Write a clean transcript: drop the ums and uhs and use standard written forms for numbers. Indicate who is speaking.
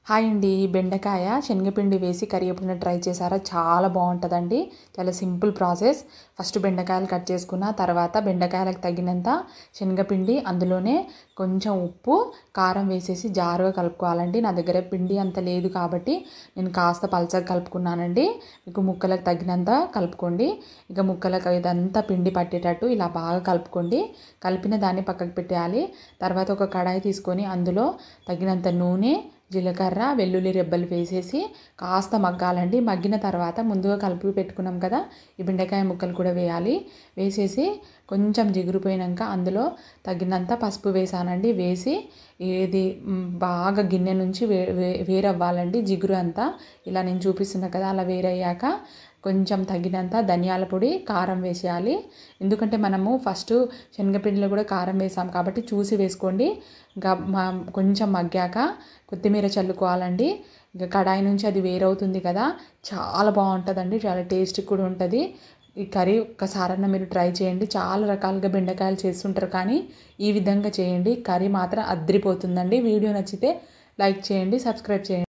Speaker 1: Hi అండి. బెండకాయ శనగపిండి వేసి కర్రీ ఎప్పుడైనా ట్రై చేశారా? చాలా బాగుంటుందండి. చాలా సింపుల్ ప్రాసెస్. ఫస్ట్ బెండకాయలు కట్ చేసుకున్న తర్వాత బెండకాయలకు తగినంత శనగపిండి, అందులోనే కొంచెం ఉప్పు, కారం వేసేసి జారుగా కలుపుకోవాలండి. నా దగ్గర పిండి అంత లేదు కాబట్టి నేను కాస్త పలచగా కలుపుకున్నానండి. మీకు ముక్కలకు తగినంత కలుపుకోండి. ఇక ముక్కలకు ఇదంతా పిండి పట్టేటట్టు ఇలా బాగా కలుపుకోండి. కలిపిన దాన్ని పక్కకు పెట్టేయాలి. తర్వాత ఒక కడాయి తీసుకొని అందులో తగినంత నూనె, జీలకర్ర, వెల్లుల్లి రెబ్బలు వేసేసి కాస్త మగ్గాలండి. మగ్గిన తర్వాత ముందుగా కలిపి పెట్టుకున్నాం కదా, ఈ బెండకాయ ముక్కలు కూడా వేయాలి. వేసేసి కొంచెం జిగురుపోయినాక అందులో తగినంత పసుపు వేసానండి. వేసి ఇది బాగా గిన్నె నుంచి వేరవ్వాలండి జిగురు అంతా. ఇలా నేను చూపిస్తున్నా కదా, అలా వేరయ్యాక కొంచెం తగినంత ధనియాల పొడి, కారం వేసేయాలి. ఎందుకంటే మనము ఫస్ట్ శనగపిండిలో కూడా కారం వేసాం కాబట్టి చూసి వేసుకోండి. ఇంకా కొంచెం మగ్గాక కొత్తిమీర చల్లుకోవాలండి. ఇంకా కడాయి నుంచి అది వేరవుతుంది కదా, చాలా బాగుంటుందండి. చాలా టేస్ట్ కూడా ఉంటుంది. ఈ కర్రీ ఒక్కసారన్నా మీరు ట్రై చేయండి. చాలా రకాలుగా బెండకాయలు చేస్తుంటారు కానీ ఈ విధంగా చేయండి. కర్రీ మాత్రం అద్రిపోతుందండి. వీడియో నచ్చితే లైక్ చేయండి, సబ్స్క్రైబ్ చేయండి.